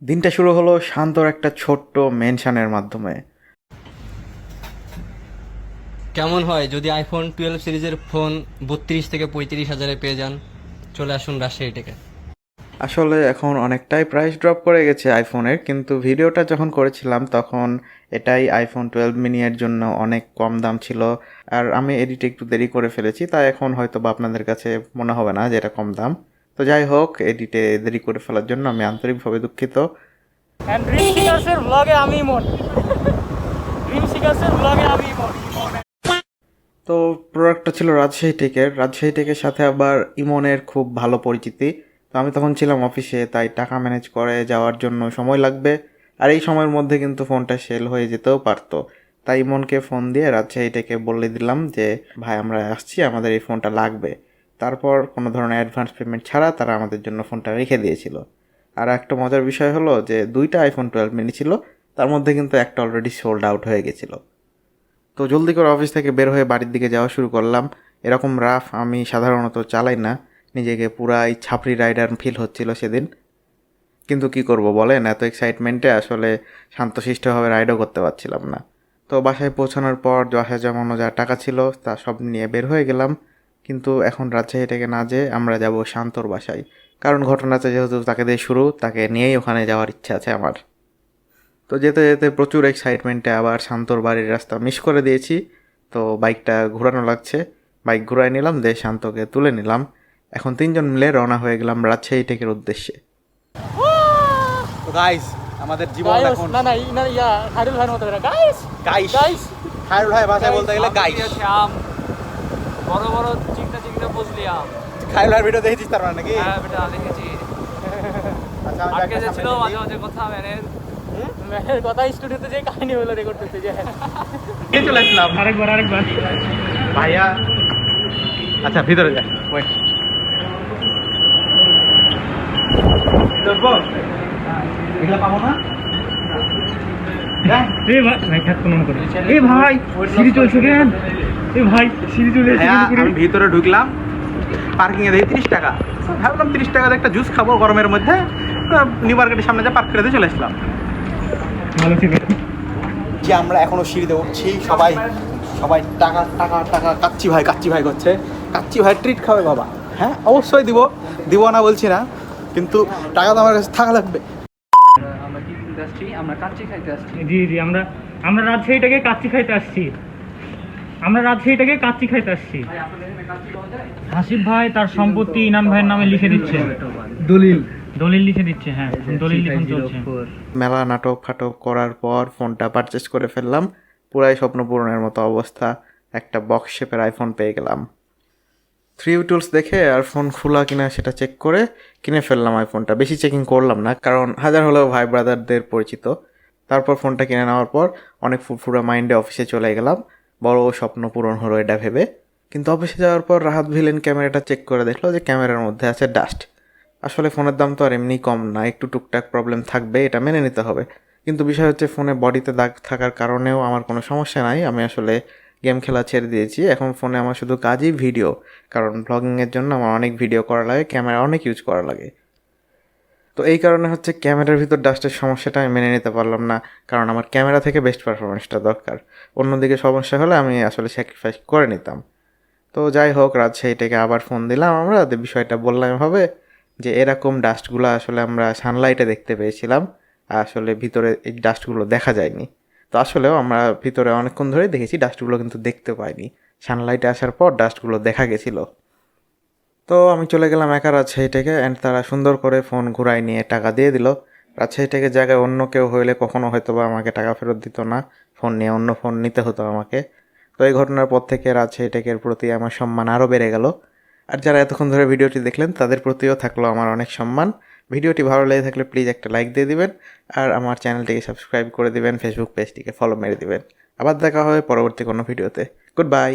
দিনটা শুরু হলো শান্তর একটা ছোট্ট মেনশনের মাধ্যমে। কেমন হয় যদি আইফোন 12 সিরিজের ফোন 32 থেকে 35 হাজারে পেয়ে যান? চলে আসুন রাজশাহী থেকে। আসলে এখন অনেকটাই প্রাইস ড্রপ করে গেছে আইফোনের, কিন্তু ভিডিওটা যখন করেছিলাম তখন এটাই আইফোন 12 মিনি এর জন্য অনেক কম দাম ছিল। আর আমি এডিটে একটু দেরি করে ফেলেছি, তাই এখন হয়তো বা আপনাদের কাছে মনে হবে না যে এটা কম দাম। তো যাই হোক, এডিটে দেরি করে ফেলার জন্য আমি আন্তরিকভাবে দুঃখিত। And Dream Seekers-এর vlog-এ আমি ইমন। Dream Seekers-এর vlog-এ আমি ইমন। তো প্রোডাক্টটা ছিল রাজশাহী টেকের সাথে আবার ইমনের খুব ভালো পরিচিতি। তো আমি তখন ছিলাম অফিসে, তাই টাকা ম্যানেজ করে যাওয়ার জন্য সময় লাগবে। আর এই সময়ের মধ্যে কিন্তু ফোনটা সেল হয়ে যেতেও পারতো। তাই ইমনকে ফোন দিয়ে রাজশাহী টেকে বলে দিলাম যে ভাই, আমরা আসছি, আমাদের এই ফোনটা লাগবে। তারপর কোনো ধরনের অ্যাডভান্স পেমেন্ট ছাড়া তারা আমাদের জন্য ফোনটা রেখে দিয়েছিল। আর একটা মজার বিষয় হলো যে দুইটা আইফোন 12 মিনি ছিল, তার মধ্যে কিন্তু একটা অলরেডি সোল্ড আউট হয়ে গেছিলো। তো জলদি করে অফিস থেকে বের হয়ে বাড়ির দিকে যাওয়া শুরু করলাম। এরকম রাফ আমি সাধারণত চালাই না, নিজেকে পুরাই ছাপড়ি রাইডার ফিল হচ্ছিল সেদিন। কিন্তু কি করব বলেন, এত এক্সাইটমেন্টে আসলে শান্তশিষ্টভাবে রাইডও করতে পারছিলাম না। তো বাসায় পৌঁছানোর পর বাসায় জমানো যা টাকা ছিল তা সব নিয়ে বের হয়ে গেলাম। কিন্তু এখন রাজশাহী থেকে না যেয়ে আমরা যাব শান্তর বাসায়, কারণ ঘটনাটা যেহেতু তাকে দিয়ে শুরু, তাকে নিয়েই ওখানে যাওয়ার ইচ্ছা আছে আমার। তো যেতে যেতে প্রচুর এক্সাইটমেন্টে আবার শান্তর বাড়ির রাস্তা মিস করে দিয়েছি। তো বাইকটা ঘোরানো লাগছে, বাইক ঘুরাই নিলাম, দিয়ে শান্তকে তুলে নিলাম। এখন তিনজন মিলে রওনা হয়ে গেলাম রাজশাহী টেকের উদ্দেশ্যে। তো গাইস, আমাদের জীবন Guys, এখন ইয়া খায়রুল ভাইয়ের মতো করে গাইস গাইস গাইস খায়রুল ভাই ভাষায় বলতে গেলে গাইস। আম বড় বড় চিকনা বুঝলি আম। খায়রুল ভাইয়ের ভিডিও দেখেছিস তার মানে নাকি? হ্যাঁ বেটা দেখেছি। আচ্ছা, আমি আজকে একটা যে সামনে ছিল দেখি। মাঝে মাঝে কথা ম্যানের কথা স্টুডিওতে যে কাহিনী হলো রেকর্ড করতে যে কে চলে আসলাম আরেকবার ভাইয়া। আচ্ছা, ভিতরে যা, ওয়েট। এগুলা পাবো না? এ ভাই থাক মনে করে এ ভাই সিঁড়ি চলছে কেন? এ ভাই সিঁড়ি চলে এসে ভাইয়া, আমি ভিতরে ঢুকলাম, পার্কিং এ দেখি 30 টাকা। ভাবলাম 30 টাকাতে একটা জুস খাবো গরমের মধ্যে, নিউ মার্কেটের সামনে যা পার্ক করে দিয়ে চলে আসলাম। ভালো ছিল। যে আমরা এখনো সিঁড়িতে উঠছি, সবাই সবাই টাকা টাকা টাকা কাচ্চি ভাই করছে। কাচ্চি ভাই ট্রিট খাবে বাবা। হ্যাঁ, অবশ্যই দিব না বলছি না, কিন্তু টাকা তো আমার কাছে থাকা লাগবে। আমরা কি কিনতে আসছি? আমরা কাচ্চি খাইতে আসছি। জি আমরা রাজশাহীটাকে কাচ্চি খাইতে আসছি। ভাই, আপনাদের এখানে কাচ্চি পাওয়া যায়? হাসিফ ভাই তার সম্পত্তি ইনান ভাইয়ের নামে লিখে দিচ্ছে, দলিল লিখে দিচ্ছে। হ্যাঁ, দলিল লিখন চলছে। মেলা নাটক ফাটক করার পর ফোনটা পারচেস করে ফেললাম। পুরাই স্বপ্ন পূরণের মতো অবস্থা, একটা বক্স শেপের আইফোন পেয়ে গেলাম। থ্রি টুলস দেখে আর ফোন খোলা কিনা সেটা চেক করে কিনে ফেললাম আইফোনটা। বেশি চেকিং করলাম না, কারণ হাজার হলেও ভাই ব্রাদারদের পরিচিত। তারপর ফোনটা কিনে নেওয়ার পর অনেক ফুরফুরা মাইন্ডে অফিসে চলে গেলাম, বড় স্বপ্ন পূরণ হলো এটা ভেবে। কিন্তু অফিসে যাওয়ার পর রাহাত ভিলেন ক্যামেরাটা চেক করে দেখলো যে ক্যামেরার মধ্যে আছে ডাস্ট। আসলে ফোনের দাম তো আর এমনি কম না, একটু টুকটাক প্রবলেম থাকবে, এটা মেনে নিতে হবে। কিন্তু বিষয় হচ্ছে ফোনে বডিতে দাগ থাকার কারণেও আমার কোনো সমস্যা নাই। আমি আসলে গেম খেলা ছেড়ে দিয়েছি, এখন ফোনে আমার শুধু কাজই ভিডিও, কারণ ব্লগিংয়ের জন্য আমার অনেক ভিডিও করা লাগে, ক্যামেরা অনেক ইউজ করা লাগে। তো এই কারণে হচ্ছে ক্যামেরার ভিতর ডাস্টের সমস্যাটা আমি মেনে নিতে পারলাম না, কারণ আমার ক্যামেরা থেকে বেস্ট পারফরমেন্সটা দরকার। অন্যদিকে সমস্যা হলে আমি আসলে স্যাক্রিফাইস করে নিতাম। তো যাই হোক, রাজশাহীটাকে আবার ফোন দিলাম, আমরা বিষয়টা বললাম এভাবে যে এরকম ডাস্টগুলো আসলে আমরা সানলাইটে দেখতে পেয়েছিলাম, আর আসলে ভিতরে এই ডাস্টগুলো দেখা যায়নি। তো আসলেও আমরা ভিতরে অনেকক্ষণ ধরেই দেখেছি, ডাস্টগুলো কিন্তু দেখতে পাইনি। সানলাইটে আসার পর ডাস্টগুলো দেখা গেছিলো। তো আমি চলে গেলাম একা রাজশাহীটাকে, অ্যান্ড তারা সুন্দর করে ফোন ঘুরাই নিয়ে টাকা দিয়ে দিল। রাজশাহীটাকে জায়গায় অন্য কেউ হইলে কখনো হয়তো বা আমাকে টাকা ফেরত দিত না, ফোন নিয়ে অন্য ফোন নিতে হতো আমাকে। তো এই ঘটনার পর থেকে রাজশাহীটাকের প্রতি আমার সম্মান আরও বেড়ে গেল। আর যারা এতক্ষণ ধরে ভিডিওটি দেখলেন তাদের প্রতিও থাকলো আমার অনেক সম্মান। ভিডিওটি ভালো লেগে থাকলে প্লিজ একটা লাইক দিয়ে দিবেন, আর আমার চ্যানেলটিকে সাবস্ক্রাইব করে দিবেন, ফেসবুক পেজটিকে ফলো মেরে দিবেন। আবার দেখা হবে পরবর্তী কোনো ভিডিওতে। Good bye.